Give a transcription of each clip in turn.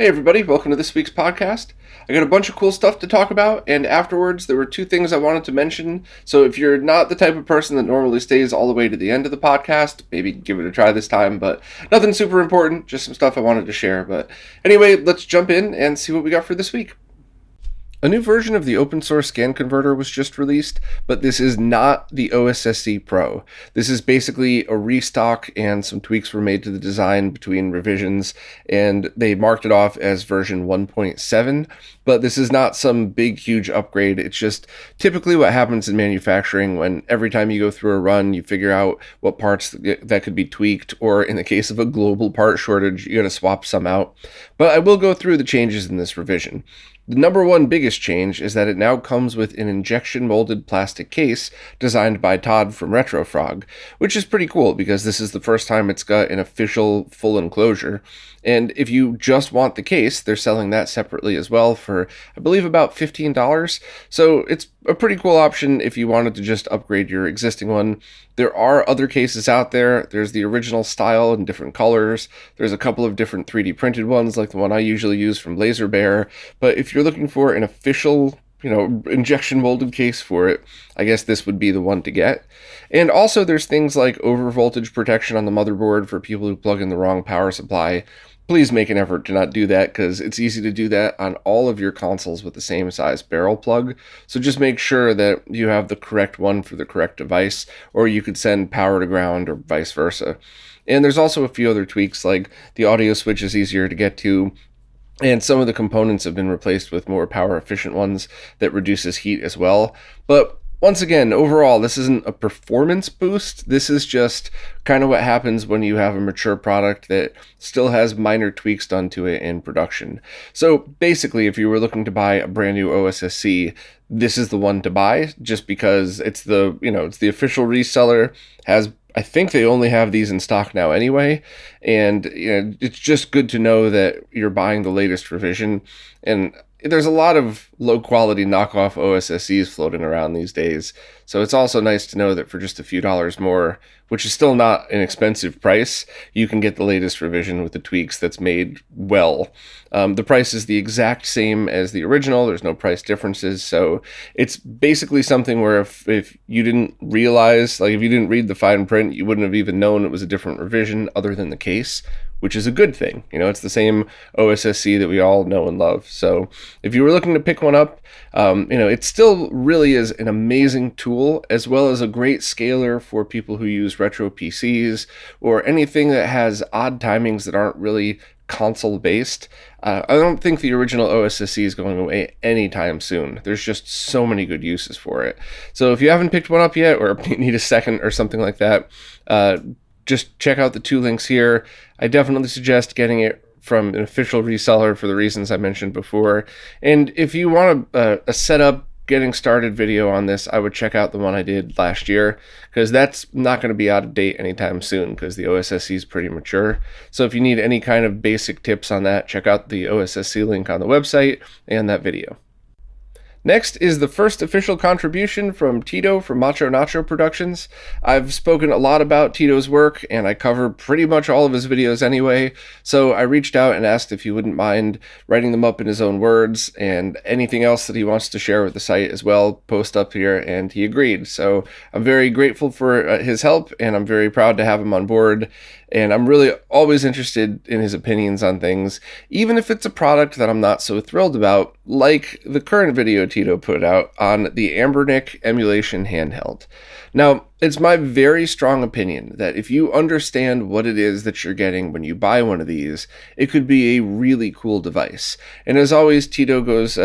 Hey everybody, welcome to this week's podcast. I got a bunch of cool stuff to talk about, and afterwards there were two things I wanted to mention. So if you're not the type of person that normally stays all the way to the end of the podcast, maybe give it a try this time, but nothing super important, just some stuff I wanted to share. But anyway, let's jump in and see what we got for this week. A new version of the open source scan converter was just released, but this is not the OSSC Pro. This is basically a restock, and some tweaks were made to the design between revisions, and they marked it off as version 1.7, but this is not some big, huge upgrade. It's just typically what happens in manufacturing when every time you go through a run, you figure out what parts that could be tweaked, or in the case of a global part shortage, you gotta swap some out. But I will go through the changes in this revision. The number one biggest change is that it now comes with an injection molded plastic case designed by Todd from RetroFrog, which is pretty cool because this is the first time it's got an official full enclosure. And if you just want the case, they're selling that separately as well for, I believe, about $15. So it's a pretty cool option if you wanted to just upgrade your existing one. There are other cases out there. There's the original style in different colors. There's a couple of different 3D printed ones, like the one I usually use from Laser Bear. But if you're looking for an official, injection molded case for it, I guess this would be the one to get. And also there's things like over voltage protection on the motherboard for people who plug in the wrong power supply. Please make an effort to not do that, because it's easy to do that on all of your consoles with the same size barrel plug. So just make sure that you have the correct one for the correct device, or you could send power to ground or vice versa. And there's also a few other tweaks, like the audio switch is easier to get to, and some of the components have been replaced with more power efficient ones that reduces heat as well. But once again, overall, this isn't a performance boost. This is just kind of what happens when you have a mature product that still has minor tweaks done to it in production. So basically, if you were looking to buy a brand new OSSC, this is the one to buy, just because it's it's the official reseller. I think they only have these in stock now anyway, and it's just good to know that you're buying the latest revision. And there's a lot of low-quality knockoff OSSCs floating around these days, so it's also nice to know that for just a few dollars more, which is still not an expensive price, you can get the latest revision with the tweaks that's made well. The price is the exact same as the original. There's no price differences, so it's basically something where if you didn't realize, like if you didn't read the fine print, you wouldn't have even known it was a different revision other than the case, which is a good thing. It's the same OSSC that we all know and love. So if you were looking to pick one up, it still really is an amazing tool, as well as a great scaler for people who use retro PCs or anything that has odd timings that aren't really console based. I don't think the original OSSC is going away anytime soon. There's just so many good uses for it. So if you haven't picked one up yet, or you need a second or something like that, just check out the two links here. I definitely suggest getting it from an official reseller for the reasons I mentioned before. And if you want a setup, getting started video on this, I would check out the one I did last year, because that's not going to be out of date anytime soon, because the OSSC is pretty mature. So if you need any kind of basic tips on that, check out the OSSC link on the website and that video. Next is the first official contribution from Tito from Macho Nacho Productions. I've spoken a lot about Tito's work, and I cover pretty much all of his videos anyway, so I reached out and asked if he wouldn't mind writing them up in his own words, and anything else that he wants to share with the site as well, post up here, and he agreed. So I'm very grateful for his help, and I'm very proud to have him on board. And I'm really always interested in his opinions on things, even if it's a product that I'm not so thrilled about, like the current video Tito put out on the Ambernic emulation handheld. Now, it's my very strong opinion that if you understand what it is that you're getting when you buy one of these, it could be a really cool device. And as always, Tito does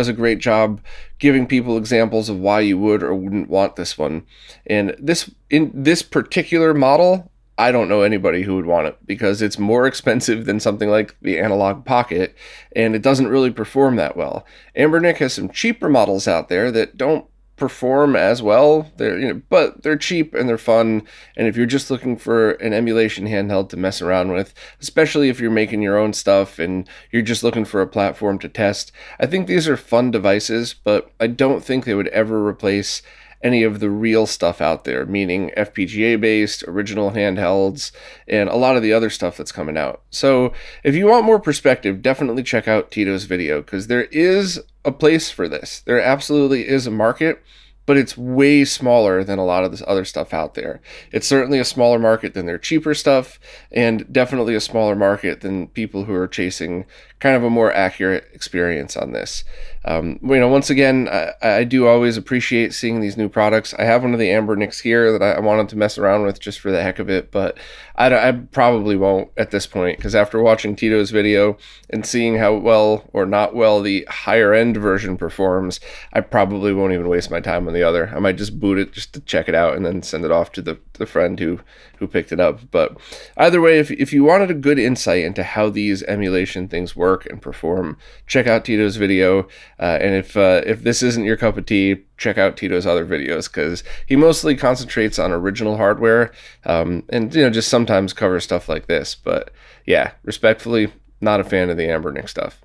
a great job giving people examples of why you would or wouldn't want this one. And in this particular model, I don't know anybody who would want it, because it's more expensive than something like the Analog Pocket, and it doesn't really perform that well. Ambernic has some cheaper models out there that don't perform as well. But they're cheap and they're fun, and if you're just looking for an emulation handheld to mess around with, especially if you're making your own stuff and you're just looking for a platform to test, I think these are fun devices, but I don't think they would ever replace any of the real stuff out there, meaning FPGA based, original handhelds, and a lot of the other stuff that's coming out. So if you want more perspective, definitely check out Tito's video, because there is a place for this. There absolutely is a market, but it's way smaller than a lot of this other stuff out there. It's certainly a smaller market than their cheaper stuff, and definitely a smaller market than people who are chasing kind of a more accurate experience on this. Once again, I do always appreciate seeing these new products. I have one of the Ambernics here that I wanted to mess around with just for the heck of it, but I probably won't at this point, because after watching Tito's video and seeing how well or not well the higher end version performs, I probably won't even waste my time on the other. I might just boot it just to check it out and then send it off to the friend who picked it up. But either way, if you wanted a good insight into how these emulation things work and perform, check out Tito's video. And if this isn't your cup of tea, check out Tito's other videos, because he mostly concentrates on original hardware, and just sometimes covers stuff like this. But yeah, respectfully, not a fan of the Ambernic stuff.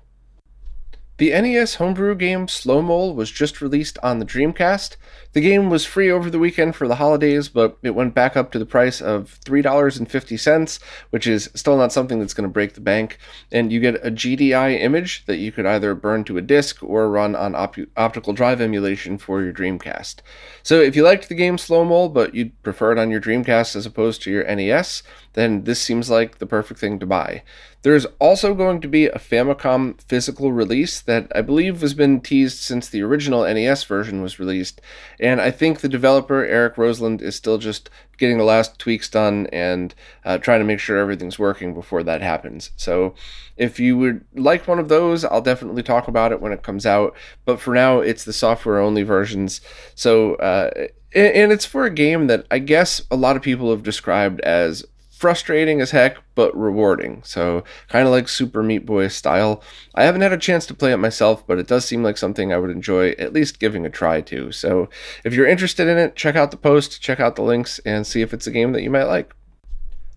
The NES homebrew game Slow-Mo was just released on the Dreamcast. The game was free over the weekend for the holidays, but it went back up to the price of $3.50, which is still not something that's going to break the bank. And you get a GDI image that you could either burn to a disk or run on optical drive emulation for your Dreamcast. So if you liked the game Slow-Mo, but you'd prefer it on your Dreamcast as opposed to your NES, then this seems like the perfect thing to buy. There's also going to be a Famicom physical release that I believe has been teased since the original NES version was released, and I think the developer, Eric Roseland, is still just getting the last tweaks done and trying to make sure everything's working before that happens. So if you would like one of those, I'll definitely talk about it when it comes out, but for now, it's the software-only versions. So, and it's for a game that I guess a lot of people have described as frustrating as heck, but rewarding. So kind of like Super Meat Boy style. I haven't had a chance to play it myself, but it does seem like something I would enjoy at least giving a try to. So if you're interested in it, check out the post, check out the links, and see if it's a game that you might like.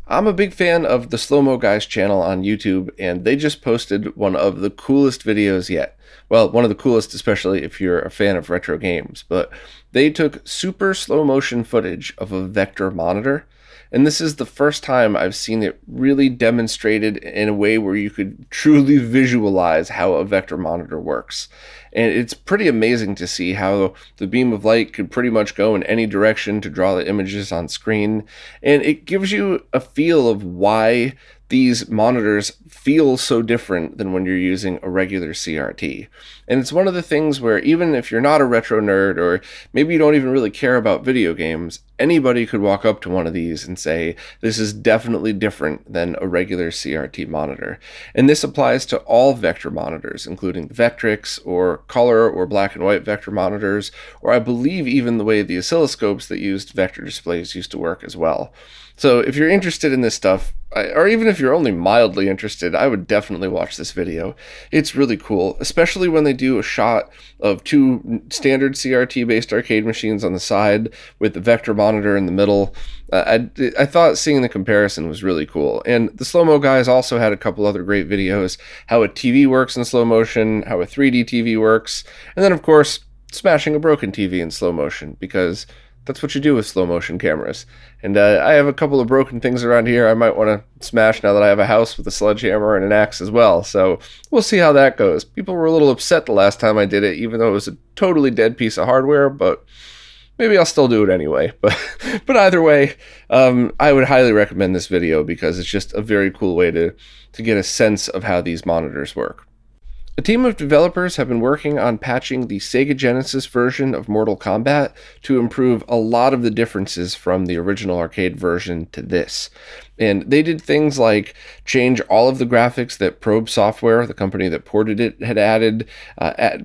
I'm a big fan of the Slow-Mo Guys channel on YouTube, and they just posted one of the coolest videos yet. Well, one of the coolest, especially if you're a fan of retro games, but they took super slow motion footage of a vector monitor. And this is the first time I've seen it really demonstrated in a way where you could truly visualize how a vector monitor works. And it's pretty amazing to see how the beam of light could pretty much go in any direction to draw the images on screen. And it gives you a feel of why these monitors feel so different than when you're using a regular CRT. And it's one of the things where even if you're not a retro nerd, or maybe you don't even really care about video games, anybody could walk up to one of these and say, this is definitely different than a regular CRT monitor. And this applies to all vector monitors, including Vectrix or color or black and white vector monitors, or I believe even the way the oscilloscopes that used vector displays used to work as well. So if you're interested in this stuff, or even if you're only mildly interested, I would definitely watch this video. It's really cool, especially when they do a shot of two standard CRT-based arcade machines on the side with the vector monitor in the middle. I thought seeing the comparison was really cool. And the Slow-Mo Guys also had a couple other great videos, how a TV works in slow motion, how a 3D TV works, and then of course, smashing a broken TV in slow motion, because that's what you do with slow motion cameras. And I have a couple of broken things around here I might want to smash now that I have a house with a sledgehammer and an axe as well. So we'll see how that goes. People were a little upset the last time I did it, even though it was a totally dead piece of hardware, but maybe I'll still do it anyway. But either way, I would highly recommend this video because it's just a very cool way to get a sense of how these monitors work. A team of developers have been working on patching the Sega Genesis version of Mortal Kombat to improve a lot of the differences from the original arcade version to this. And they did things like change all of the graphics that Probe Software, the company that ported it, had added,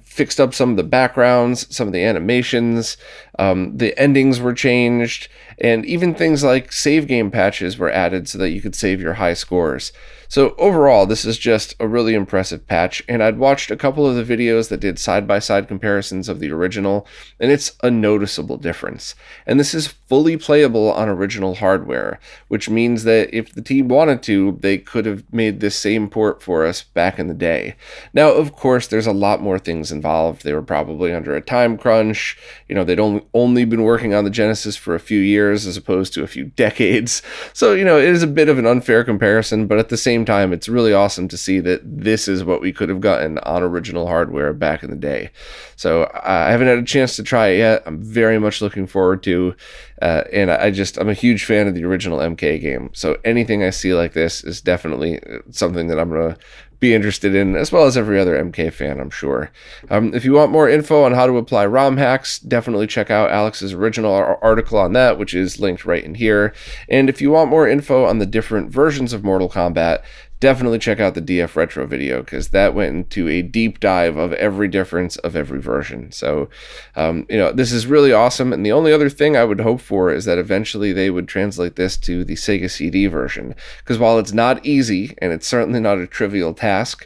fixed up some of the backgrounds, some of the animations, the endings were changed, and even things like save game patches were added so that you could save your high scores. So overall, this is just a really impressive patch, and I'd watched a couple of the videos that did side-by-side comparisons of the original, and it's a noticeable difference. And this is fully playable on original hardware, which means that that if the team wanted to, they could have made this same port for us back in the day. Now, of course, there's a lot more things involved. They were probably under a time crunch. They'd only been working on the Genesis for a few years as opposed to a few decades. So, it is a bit of an unfair comparison, but at the same time, it's really awesome to see that this is what we could have gotten on original hardware back in the day. So I haven't had a chance to try it yet. I'm very much looking forward to, and I'm a huge fan of the original MK game. So anything I see like this is definitely something that I'm going to be interested in, as well as every other MK fan, I'm sure. If you want more info on how to apply ROM hacks, definitely check out Alex's original article on that, which is linked right in here. And if you want more info on the different versions of Mortal Kombat, definitely check out the DF Retro video, because that went into a deep dive of every difference of every version. So, this is really awesome. And the only other thing I would hope for is that eventually they would translate this to the Sega CD version. Because while it's not easy, and it's certainly not a trivial task,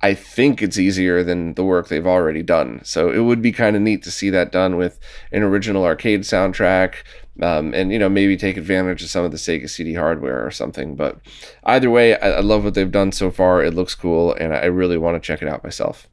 I think it's easier than the work they've already done. So it would be kind of neat to see that done with an original arcade soundtrack, and maybe take advantage of some of the Sega CD hardware or something. But either way, I love what they've done so far. It looks cool, and I really want to check it out myself.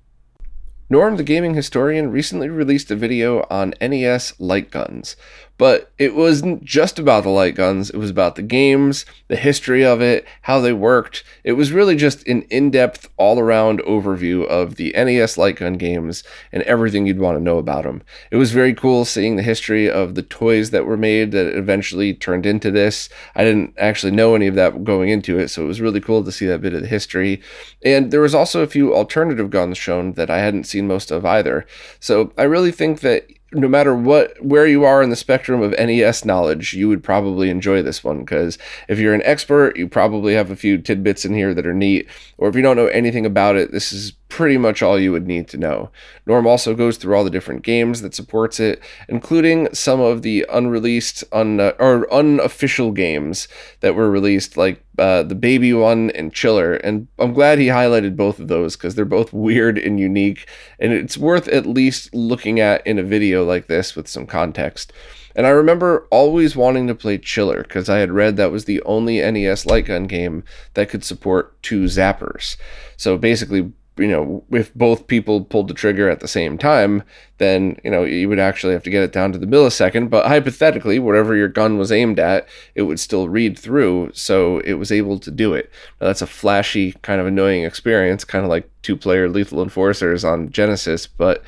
Norm, the gaming historian, recently released a video on NES light guns, but it wasn't just about the light guns. It was about the games, the history of it, how they worked. It was really just an in-depth, all-around overview of the NES light gun games and everything you'd want to know about them. It was very cool seeing the history of the toys that were made that eventually turned into this. I didn't actually know any of that going into it, so it was really cool to see that bit of the history. And there was also a few alternative guns shown that I hadn't seen most of either. So I really think that no matter where you are in the spectrum of NES knowledge, you would probably enjoy this one, because if you're an expert, you probably have a few tidbits in here that are neat, or if you don't know anything about it, this is pretty much all you would need to know. Norm also goes through all the different games that supports it, including some of the unreleased or unofficial games that were released, like the Baby one and Chiller. And I'm glad he highlighted both of those, because they're both weird and unique, and it's worth at least looking at in a video like this with some context. And I remember always wanting to play Chiller, because I had read that was the only NES light gun game that could support 2 zappers. So basically, if both people pulled the trigger at the same time, then, you would actually have to get it down to the millisecond. But hypothetically, whatever your gun was aimed at, it would still read through, so it was able to do it. Now, that's a flashy, kind of annoying experience, kind of like 2-player Lethal Enforcers on Genesis, but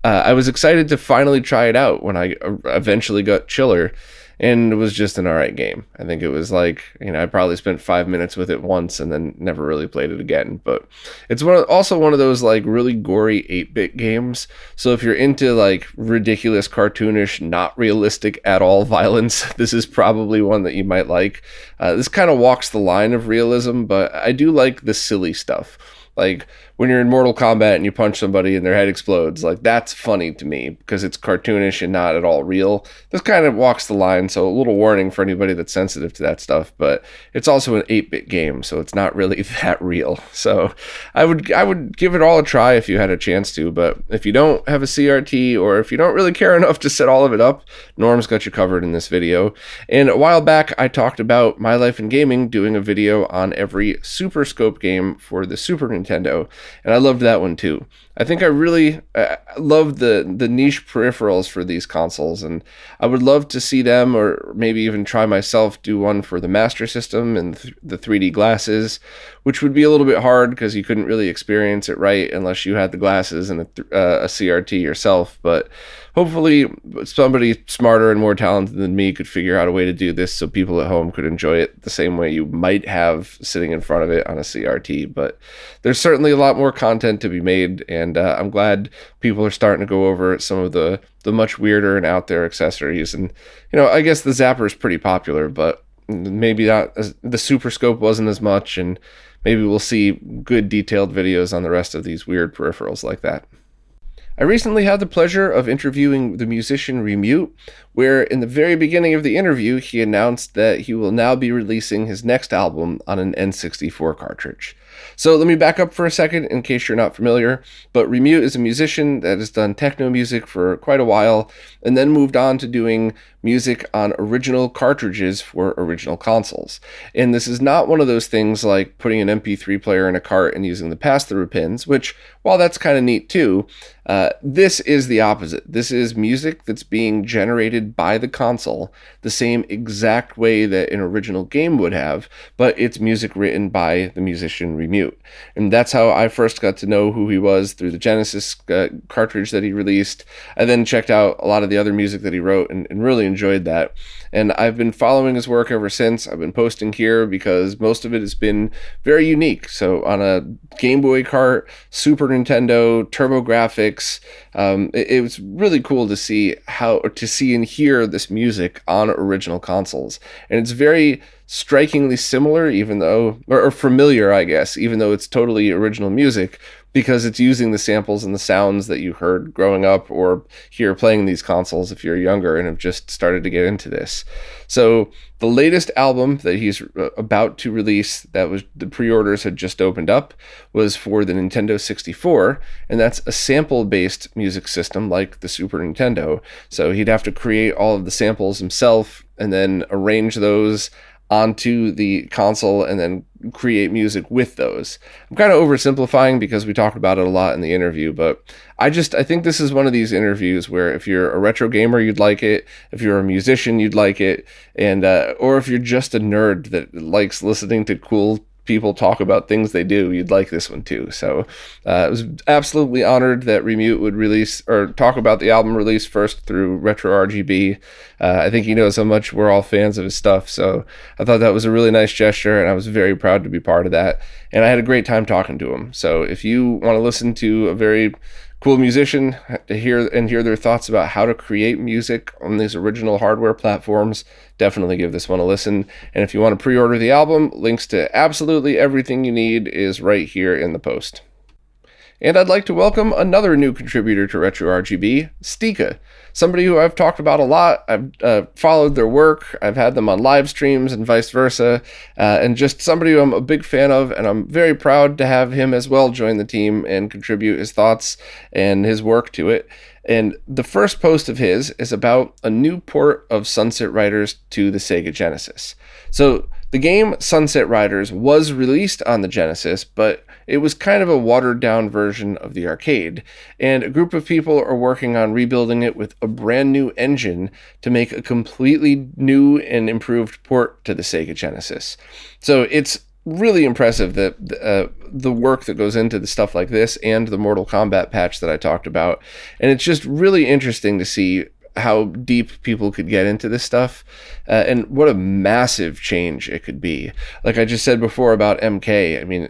I was excited to finally try it out when I eventually got Chiller, and it was just an alright game. I think it was like, I probably spent 5 minutes with it once and then never really played it again. But it's also one of those like really gory 8-bit games. So if you're into like ridiculous, cartoonish, not realistic at all violence, this is probably one that you might like. This kind of walks the line of realism, but I do like the silly stuff. Like when you're in Mortal Kombat and you punch somebody and their head explodes, like that's funny to me because it's cartoonish and not at all real. This kind of walks the line, so a little warning for anybody that's sensitive to that stuff, but it's also an 8-bit game, so it's not really that real. So I would give it all a try if you had a chance to, but if you don't have a CRT or if you don't really care enough to set all of it up, Norm's got you covered in this video. And a while back, I talked about My Life in Gaming doing a video on every Super Scope game for the Super Nintendo, and I loved that one too. I think I really love the niche peripherals for these consoles, and I would love to see them, or maybe even try myself, do one for the Master System and the 3D glasses, which would be a little bit hard because you couldn't really experience it right unless you had the glasses and a CRT yourself. But hopefully somebody smarter and more talented than me could figure out a way to do this so people at home could enjoy it the same way you might have sitting in front of it on a CRT. But there's certainly a lot more content to be made, and I'm glad people are starting to go over some of the much weirder and out there accessories. And I guess the Zapper is pretty popular, but maybe not the Super Scope wasn't as much, and maybe we'll see good detailed videos on the rest of these weird peripherals like that. I recently had the pleasure of interviewing the musician Remute, where in the very beginning of the interview, he announced that he will now be releasing his next album on an N64 cartridge. So let me back up for a second in case you're not familiar, but Remute is a musician that has done techno music for quite a while and then moved on to doing music on original cartridges for original consoles. And this is not one of those things like putting an MP3 player in a cart and using the pass-through pins, which, while that's kind of neat too, this is the opposite. This is music that's being generated by the console the same exact way that an original game would have, but it's music written by the musician Remute. And that's how I first got to know who he was, through the Genesis cartridge that he released. I then checked out a lot of the other music that he wrote and really enjoyed that. And I've been following his work ever since. I've been posting here because most of it has been very unique. So on a Game Boy cart, Super Nintendo, TurboGrafx, it was really cool to see and hear this music on original consoles. And it's very strikingly similar, even though, or familiar, I guess, even though it's totally original music, because it's using the samples and the sounds that you heard growing up or hear playing these consoles if you're younger and have just started to get into this. So the latest album that he's about to release, that was the pre-orders had just opened up, was for the Nintendo 64, and that's a sample-based music system like the Super Nintendo. So he'd have to create all of the samples himself and then arrange those onto the console and then create music with those. I'm kind of oversimplifying because we talked about it a lot in the interview, but I think this is one of these interviews where if you're a retro gamer, you'd like it. If you're a musician, you'd like it. And or if you're just a nerd that likes listening to cool people talk about things they do, you'd like this one too. So I was absolutely honored that Remute would release or talk about the album release first through RetroRGB. I think he knows how much we're all fans of his stuff, so I thought that was a really nice gesture, and I was very proud to be part of that. And I had a great time talking to him. So if you want to listen to a very cool musician to hear their thoughts about how to create music on these original hardware platforms, definitely give this one a listen. And if you want to pre-order the album, links to absolutely everything you need is right here in the post. And I'd like to welcome another new contributor to RetroRGB, Stika, somebody who I've talked about a lot. I've followed their work. I've had them on live streams and vice versa, and just somebody who I'm a big fan of, and I'm very proud to have him as well join the team and contribute his thoughts and his work to it. And the first post of his is about a new port of Sunset Riders to the Sega Genesis. So the game Sunset Riders was released on the Genesis, but it was kind of a watered-down version of the arcade, and a group of people are working on rebuilding it with a brand new engine to make a completely new and improved port to the Sega Genesis. So it's really impressive that the work that goes into the stuff like this and the Mortal Kombat patch that I talked about, and it's just really interesting to see how deep people could get into this stuff, and what a massive change it could be. Like I just said before about MK, I mean,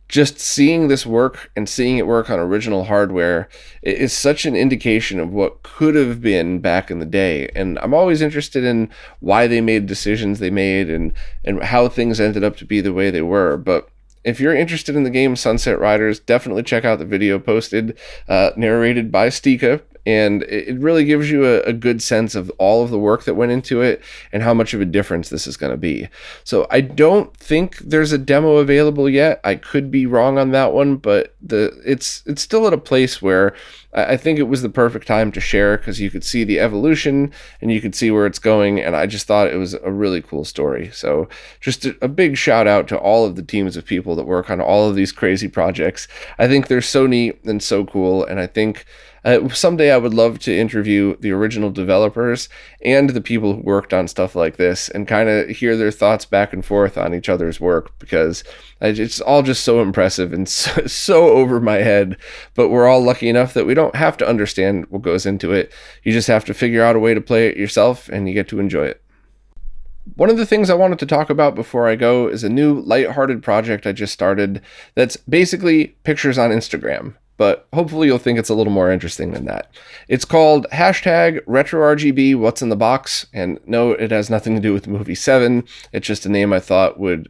just seeing this work and seeing it work on original hardware is such an indication of what could have been back in the day. And I'm always interested in why they made decisions they made and how things ended up to be the way they were. But if you're interested in the game Sunset Riders, definitely check out the video posted, narrated by Stika. And it really gives you a good sense of all of the work that went into it and how much of a difference this is going to be. So I don't think there's a demo available yet. I could be wrong on that one, but it's still at a place where I think it was the perfect time to share, because you could see the evolution and you could see where it's going. And I just thought it was a really cool story. So just a big shout out to all of the teams of people that work on all of these crazy projects. I think they're so neat and so cool. And I think someday I would love to interview the original developers and the people who worked on stuff like this and kind of hear their thoughts back and forth on each other's work, because it's all just so impressive and so over my head. But we're all lucky enough that we don't have to understand what goes into it. You just have to figure out a way to play it yourself, and you get to enjoy it. One of the things I wanted to talk about before I go is a new lighthearted project I just started that's basically pictures on Instagram, but hopefully you'll think it's a little more interesting than that. It's called #RetroRGB.What's-in-the-Box, and no, it has nothing to do with the movie 7. It's just a name I thought would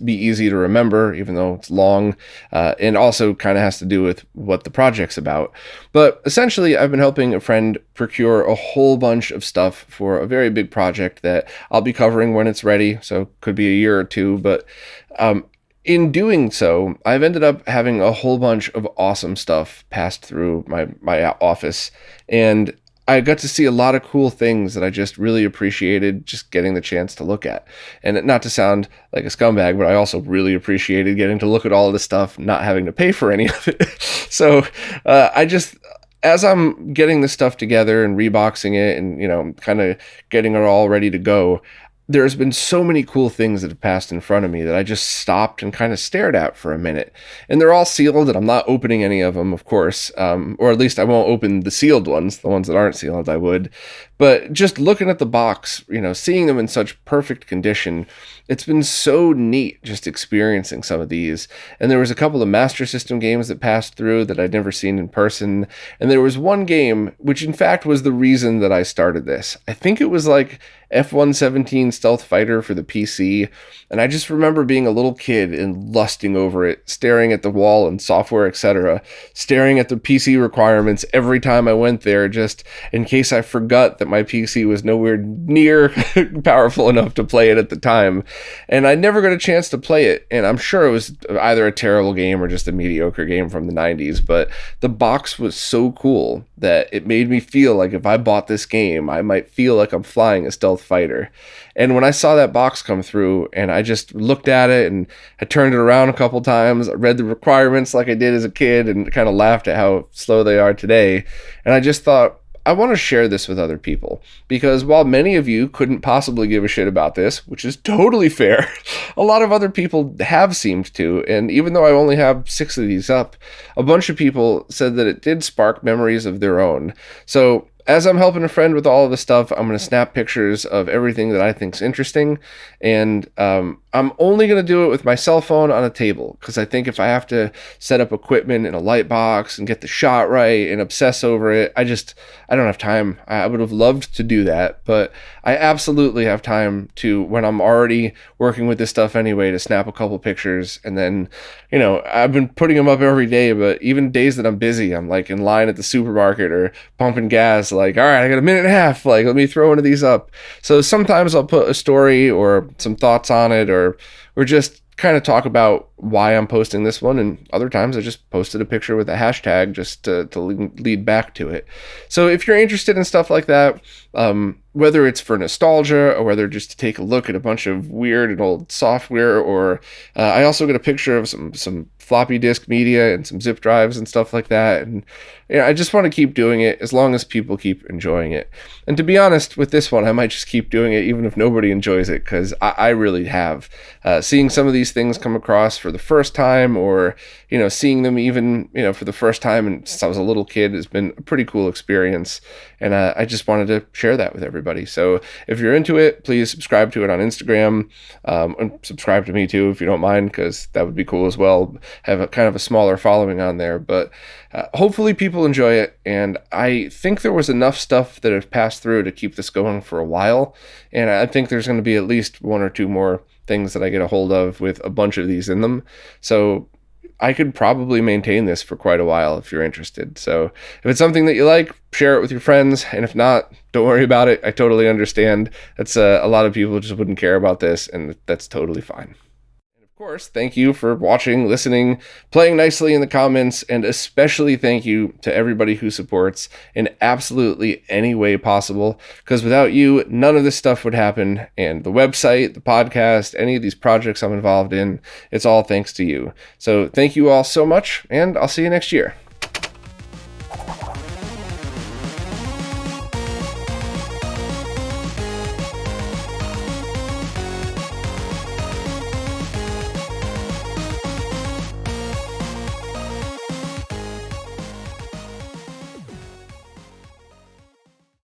be easy to remember, even though it's long, and also kind of has to do with what the project's about. But essentially, I've been helping a friend procure a whole bunch of stuff for a very big project that I'll be covering when it's ready, so could be a year or two, but In doing so, I've ended up having a whole bunch of awesome stuff passed through my office, and I got to see a lot of cool things that I just really appreciated just getting the chance to look at. And not to sound like a scumbag, but I also really appreciated getting to look at all of this stuff, not having to pay for any of it. So I just, as I'm getting this stuff together and reboxing it and, kind of getting it all ready to go, there's been so many cool things that have passed in front of me that I just stopped and kind of stared at for a minute. And they're all sealed, and I'm not opening any of them, of course. Or at least I won't open the sealed ones. The ones that aren't sealed, I would. But just looking at the box, seeing them in such perfect condition, it's been so neat just experiencing some of these. And there was a couple of Master System games that passed through that I'd never seen in person. And there was one game, which in fact was the reason that I started this. I think it was like F-117 Stealth Fighter for the PC, and I just remember being a little kid and lusting over it, staring at the wall and software, etc., staring at the PC requirements every time I went there, just in case I forgot that my PC was nowhere near powerful enough to play it at the time. And I never got a chance to play it, and I'm sure it was either a terrible game or just a mediocre game from the 90s, but the box was so cool that it made me feel like if I bought this game, I might feel like I'm flying a stealth fighter. And when I saw that box come through and I just looked at it and I turned it around a couple times, I read the requirements like I did as a kid and kind of laughed at how slow they are today. And I just thought, I want to share this with other people, because while many of you couldn't possibly give a shit about this, which is totally fair, a lot of other people have seemed to. And even though I only have 6 of these up, a bunch of people said that it did spark memories of their own. So as I'm helping a friend with all of this stuff, I'm going to snap pictures of everything that I think's interesting. And I'm only going to do it with my cell phone on a table, because I think if I have to set up equipment in a light box and get the shot right and obsess over it, I don't have time. I would have loved to do that, but I absolutely have time to, when I'm already working with this stuff anyway, to snap a couple pictures. And then, I've been putting them up every day, but even days that I'm busy, I'm like in line at the supermarket or pumping gas, like, all right, I got a minute and a half, like, let me throw one of these up. So sometimes I'll put a story or some thoughts on it, or just kind of talk about why I'm posting this one, and other times I just posted a picture with a hashtag just to lead back to it. So if you're interested in stuff like that, whether it's for nostalgia or whether just to take a look at a bunch of weird and old software, or I also got a picture of some floppy disk media and some zip drives and stuff like that, and I just want to keep doing it as long as people keep enjoying it. And to be honest, with this one, I might just keep doing it even if nobody enjoys it, because I really have. Seeing some of these things come across for the first time, or seeing them even for the first time and since I was a little kid, has been a pretty cool experience, and I just wanted to share that with everybody. So if you're into it, please subscribe to it on Instagram, and subscribe to me too if you don't mind, because that would be cool as well. Have a kind of a smaller following on there, but hopefully people enjoy it, and I think there was enough stuff that have passed through to keep this going for a while, and I think there's going to be at least 1 or 2 more things that I get a hold of with a bunch of these in them. So I could probably maintain this for quite a while if you're interested. So if it's something that you like, share it with your friends. And if not, don't worry about it. I totally understand. That's a lot of people just wouldn't care about this, and that's totally fine. Of course, thank you for watching, listening, playing nicely in the comments, and especially thank you to everybody who supports in absolutely any way possible, because without you, none of this stuff would happen, and the website, the podcast, any of these projects I'm involved in, it's all thanks to you. So thank you all so much, and I'll see you next year.